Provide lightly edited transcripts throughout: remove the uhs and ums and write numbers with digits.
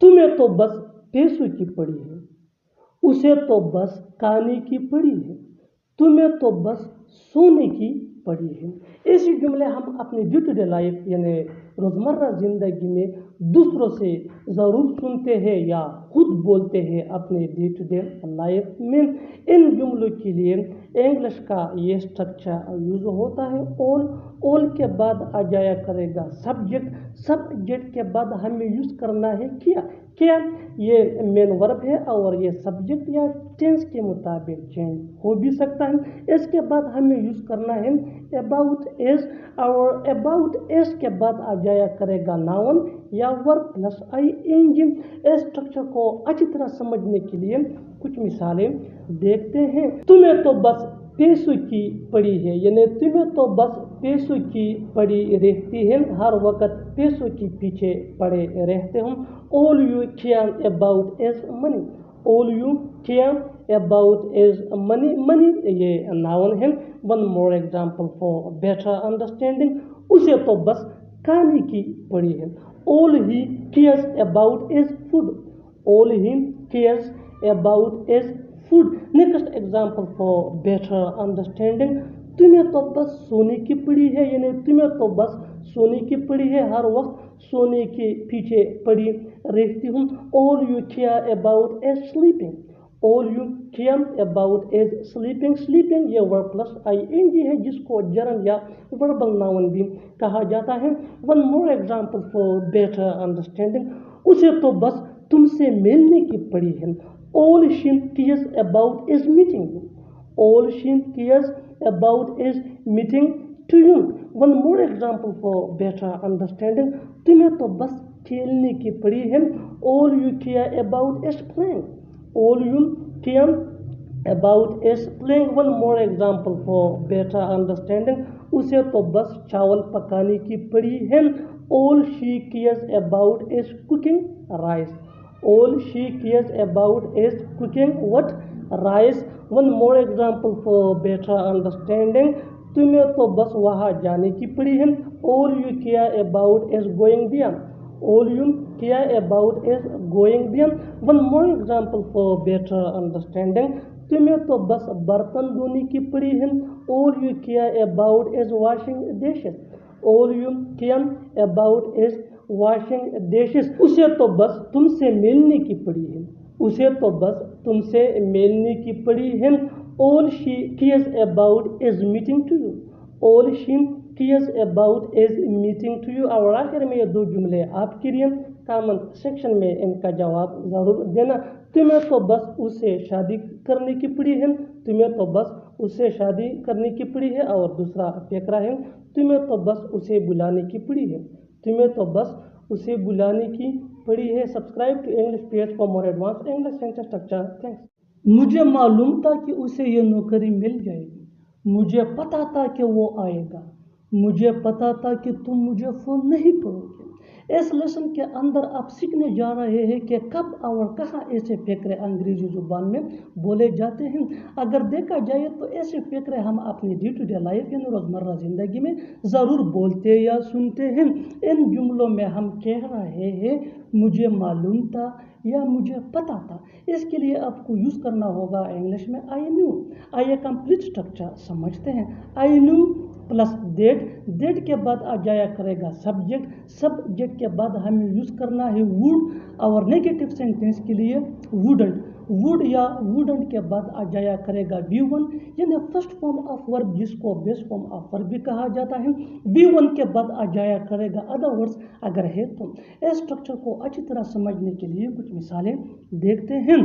तुम्हें तो बस पैसों की पड़ी है, उसे तो बस खाने की पड़ी है, तुम्हें तो बस सोने की पड़ी है। ऐसे जुमले हम अपनी डे टू डे लाइफ यानी रोज़मर्रा ज़िंदगी में दूसरों से ज़रूर सुनते हैं या खुद बोलते हैं अपने डे टू डे लाइफ में। इन जुमलों के लिए इंग्लिश का ये स्ट्रक्चर यूज़ होता है। ऑल के बाद आ जाया करेगा सब्जेक्ट के बाद हमें यूज़ करना है क्या ये मेन वर्ब है और ये सब्जेक्ट या टेंस के मुताबिक चेंज हो भी सकता है। इसके बाद हमें यूज़ करना है अबाउट एज और अबाउट एज के बाद आ जाया करेगा नाउन या वर्ब प्लस आईएनजी। इस स्ट्रक्चर को अच्छी तरह समझने के लिए कुछ मिसालें देखते हैं। तुम्हें तो बस पैसों की पड़ी है, यानी तुम्हें तो बस पैसों की पड़ी रहती है, हर वक्त पैसों के पीछे पड़े रहते हम। All you care about is money, all you care about is money ये नाउन है। One more example for better understanding, उसे तो बस खाने की पड़ी है। All he cares about is food, all he cares about is food. Next example for better understanding, तुम्हें तो बस सोने की पड़ी है, यानी तुम्हें तो बस सोने की पड़ी है, हर वक्त सोने के पीछे पड़ी रहती हूँ। All you care about is sleeping, all you care about is sleeping. Sleeping ये वर्ब प्लस आईएनजी है जिसको जर्म या वर्बल नाउन भी कहा जाता है। One more example for better understanding, उसे तो बस तुमसे मिलने की पड़ी है। All she cares about is meeting you, all she cares about is meeting to you. One more example for better understanding, तुम्हें तो बस खेलने की पड़ी है। All you care about is playing, all you care about is playing. One more example for better understanding, उसे तो बस चावल पकाने की पड़ी है। All she cares about is cooking rice, all she cares about is cooking what rice. One more example for better understanding, तुम्हें तो बस वहाँ जाने की पड़ी है। all you care about is going there, all you care about is going there. One more example for better understanding, तुम्हें तो बस बर्तन धोने की पड़ी है। all you care about is washing dishes, all you care about is washing dishes. उसे तो बस तुमसे मिलने की पड़ी है, उसे तो बस तुमसे मिलने की पड़ी है। all she cares about is meeting to you, all she cares about is meeting to you. और आखिर में ये दो जुमले आपके लिए कमेंट सेक्शन में इनका जवाब ज़रूर देना। तुम्हें तो बस उससे शादी करने की पड़ी है, तुम्हें तो बस उससे शादी करने की पड़ी है। और दूसरा फेकरा है, तुम्हें तो बस उसे बुलाने की पड़ी है, तुम्हें तो बस उसे बुलाने की पड़ी है। Subscribe to English page for more advance English sentence structure. Thanks. मुझे मालूम था कि उसे ये नौकरी मिल जाएगी, मुझे पता था कि वो आएगा, मुझे पता था कि तुम मुझे फ़ोन नहीं करोगे। इस लेसन के अंदर आप सीखने जा रहे हैं कि कब और कहाँ ऐसे फ़िक्रे अंग्रेज़ी ज़ुबान में बोले जाते हैं। अगर देखा जाए तो ऐसे फ़िक्रे हम अपनी डे टू डे लाइफ यानी रोज़मर्रा ज़िंदगी में ज़रूर बोलते या सुनते हैं। इन जुमलों में हम कह रहे हैं मुझे मालूम था या मुझे पता था। इसके लिए आपको यूज़ करना होगा इंग्लिश में आई न्यू। आइए कंप्लीट स्ट्रक्चर समझते हैं। आई न्यू प्लस डेट के बाद आ जाया करेगा सब्जेक्ट के बाद हमें यूज़ करना है वुड और नेगेटिव सेंटेंस के लिए वुडंट, वुड या वुडंट के बाद आ जाया करेगा V1 यानी फर्स्ट फॉर्म ऑफ वर्ब जिसको बेस्ट फॉर्म ऑफ वर्ब भी कहा जाता है। V1 के बाद आ जाया करेगा अदर वर्ड्स अगर है तो। इस स्ट्रक्चर को अच्छी तरह समझने के लिए कुछ मिसालें देखते हैं।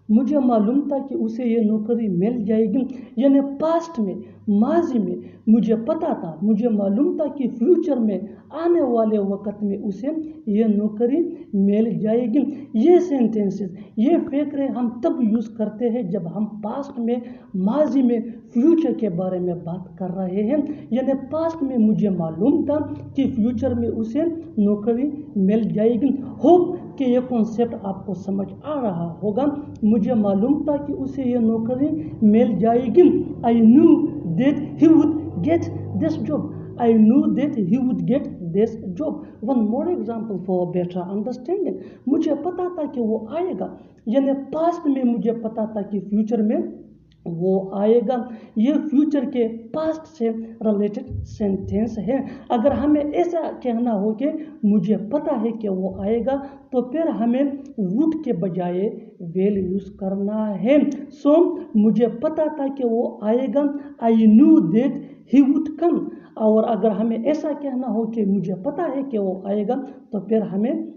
मुझे मालूम था कि उसे ये नौकरी मिल जाएगी, यानी पास्ट में माजी में मुझे पता था, मुझे मालूम था कि फ्यूचर में आने वाले वक्त में उसे ये नौकरी मिल जाएगी। ये सेंटेंसेस ये फ़िक्रे हम तब यूज़ करते हैं जब हम पास्ट में माजी में फ्यूचर के बारे में बात कर रहे हैं। यानी पास्ट में मुझे मालूम था कि फ्यूचर में उसे नौकरी मिल जाएगी। होप कि ये कॉन्सेप्ट आपको समझ आ रहा होगा। मुझे मालूम था कि उसे ये नौकरी मिल जाएगी। आई knew that he would get this job, I knew that he would get this job. One more example for better understanding, मुझे पता था कि वो आएगा, यानी पास्ट में मुझे पता था कि फ्यूचर में वो आएगा। ये फ्यूचर के पास्ट से रिलेटेड सेंटेंस है। अगर हमें ऐसा कहना हो कि मुझे पता है कि वो आएगा, तो फिर हमें वुड के बजाय विल यूज करना है। सो मुझे पता था कि वो आएगा, आई knew that he would come. और अगर हमें ऐसा कहना हो कि मुझे पता है कि वो आएगा, तो फिर हमें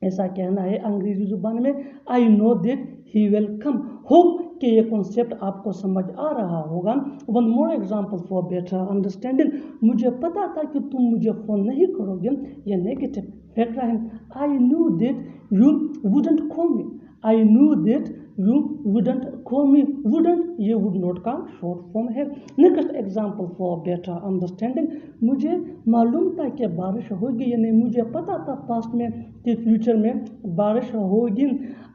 ऐसा कहना है अंग्रेजी जुबान में, I know that he will come. Hope कि ये कॉन्सेप्ट आपको समझ आ रहा होगा। One more example for better understanding, मुझे पता था कि तुम मुझे फ़ोन नहीं करोगे, ये नेगेटिव फैक्टर है। आई knew that you wouldn't call me, I knew that you wouldn't call me. Wouldn't ये वुड नॉट का शॉर्ट फॉर्म है। Next example for better understanding, मुझे मालूम था कि बारिश होगी, यानी मुझे पता था पास्ट में कि फ्यूचर में बारिश होगी।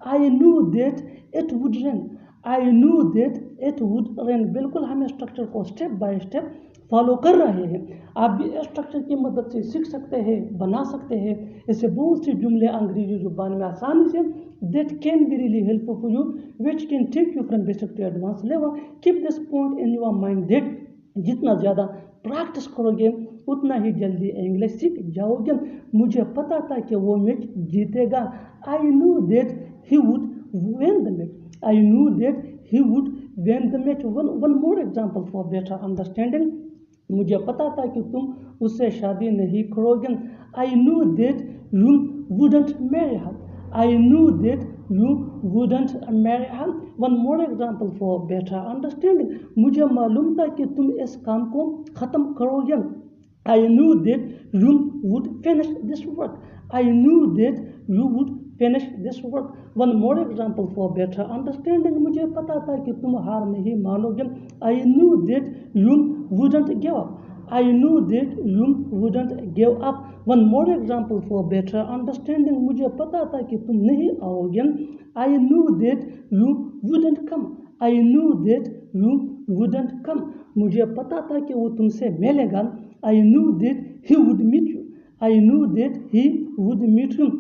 आई knew that it would rain, I knew that it would rain. बिल्कुल हम स्ट्रक्चर को स्टेप बाय स्टेप फॉलो कर रहे हैं। आप भी स्ट्रक्चर की मदद से सीख सकते हैं, बना सकते हैं। ऐसे बहुत से जुमले अंग्रेजी जुबान में आसानी से that can be really helpful for you, which can take you from basic to advanced level. Keep this point in your mind that जितना ज़्यादा प्रैक्टिस करोगे उतना ही जल्दी इंग्लिश सीख जाओगे। मुझे पता था कि वो मैच जीतेगा, आई knew that he would win the match, I knew that he would win the match. One more example for better understanding, मुझे पता था कि तुम उससे शादी नहीं करोगे, आई knew that you wouldn't marry her, I knew that you wouldn't marry her. One more example for better understanding, मुझे मालूम था कि तुम इस काम को ख़त्म करोगे, आई knew that you would finish this work, I knew that you would finish this work. One more example for better understanding, मुझे पता था कि तुम हार नहीं मानोगे, आई knew that you wouldn't give up, I knew that you wouldn't give up. One more example for better understanding, मुझे पता था कि तुम नहीं आओगे, आई knew that you wouldn't come, I knew that you wouldn't come. मुझे पता था कि वो तुमसे मिलेगा, I knew that he would meet you, I knew that he would meet you.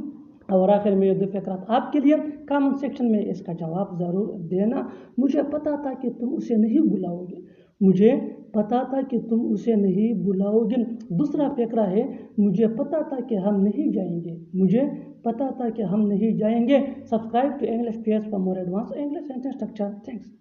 और आखिर में ये दो फ़करात आपके लिए, कमेंट सेक्शन में इसका जवाब ज़रूर देना। मुझे पता था कि तुम उसे नहीं बुलाओगे, मुझे पता था कि तुम उसे नहीं बुलाओगे। दूसरा फ़करा है, मुझे पता था कि हम नहीं जाएंगे, मुझे पता था कि हम नहीं जाएंगे। Subscribe to English page for more advance English sentence structure. Thanks.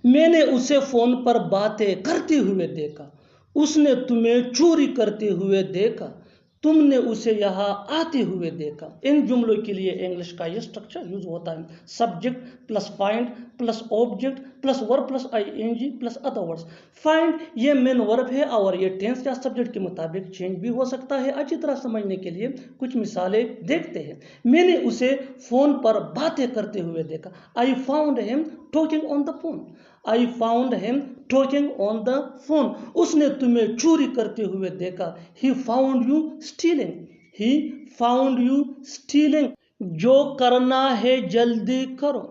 मैंने उसे फ़ोन पर बातें करते हुए देखा, उसने तुम्हें चोरी करते हुए देखा, तुमने उसे यहाँ आते हुए देखा। इन जुमलों के लिए इंग्लिश का ये स्ट्रक्चर यूज होता है, subject plus find plus object plus verb plus ING plus other words. Find ये मेन वर्ब है और ये टेंस या सब्जेक्ट के मुताबिक चेंज भी हो सकता है। अच्छी तरह समझने के लिए कुछ मिसालें देखते हैं। मैंने उसे फ़ोन पर बातें करते हुए देखा, I found him talking on the phone, I found him talking on the phone. उसने तुम्हें चोरी करते हुए देखा, he found you stealing, he found you stealing. जो करना है जल्दी करो,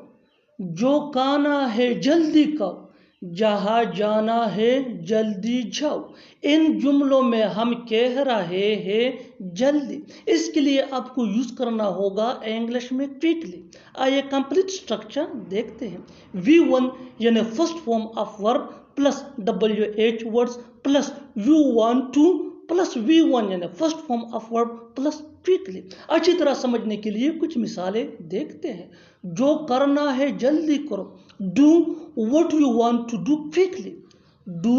जो खाना है जल्दी खाओ, जहाँ जाना है जल्दी जाओ। इन जुमलों में हम कह रहे हैं जल्दी, इसके लिए आपको यूज करना होगा इंग्लिश में क्विकली। आइए कंप्लीट स्ट्रक्चर देखते हैं। V1 यानी first form of verb plus WH words plus you want to plus V1 यानी first form of verb plus quickly. अच्छी तरह समझने के लिए कुछ मिसालें देखते हैं। जो करना है जल्दी करो, do what you want to do quickly, do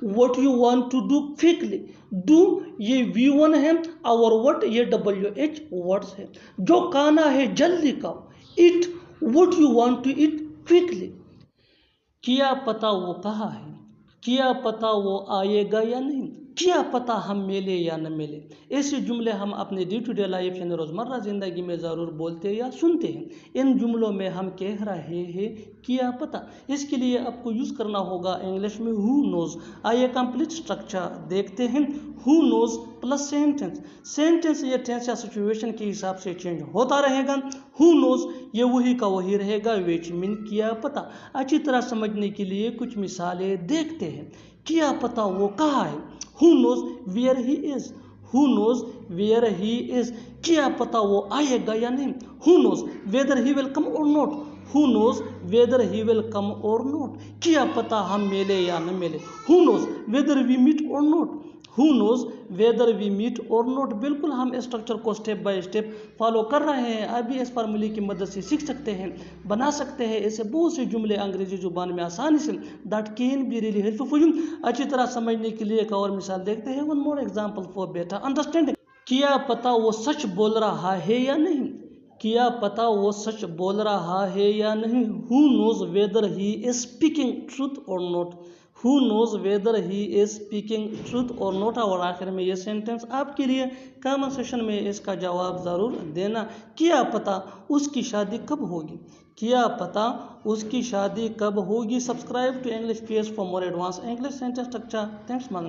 what you want to do quickly. Do ये V1 है और व्हाट ये WH वर्ड्स है। जो खाना है जल्दी खाओ, eat what you want to eat quickly. क्या पता वो कहाँ है, क्या पता वो आएगा या नहीं, क्या पता हम मिले या न मिले। ऐसे जुमले हम अपने डे टू डे लाइफ यानी रोज़मर्रा ज़िंदगी में ज़रूर बोलते या सुनते हैं। इन जुमलों में हम कह रहे हैं क्या पता, इसके लिए आपको यूज़ करना होगा इंग्लिश में हु नोज़। आइए कंप्लीट स्ट्रक्चर देखते हैं। Who nose plus sentence. Sentence ये टेंस या सिचुएशन के हिसाब से चेंज होता रहेगा। हु नोज़ ये वही का वही रहेगा, विच मीन क्या पता। अच्छी तरह समझने के लिए कुछ मिसालें देखते हैं। क्या पता वो कहाँ है, who knows where he is, who knows where he is, क्या पता वो आएगा या नहीं। Who knows whether he will come or not, who knows whether he will come or not, क्या पता हम मिले या न मिले। Who knows whether we meet or not, who knows whether we meet or not. बिल्कुल हम इस स्ट्रक्चर को स्टेप बाय स्टेप फॉलो कर रहे हैं। अभी इस फार्मूले की मदद से सीख सकते हैं, बना सकते हैं ऐसे बहुत से जुमले अंग्रेजी जुबान में आसानी से, that can be really helpful for you. अच्छी तरह समझने के लिए एक और मिसाल देखते हैं, one more example for better understanding. क्या पता वो सच बोल रहा है या नहीं, क्या पता वो सच बोल रहा है या नहीं। Who knows whether he is speaking truth or not, who knows whether he is speaking truth or not. और आखिर में ये सेंटेंस आपके लिए, कमेंट सेक्शन में इसका जवाब ज़रूर देना। क्या पता उसकी शादी कब होगी, क्या पता उसकी शादी कब होगी। Subscribe to English PS for more advance English sentence structure. Thanks madam.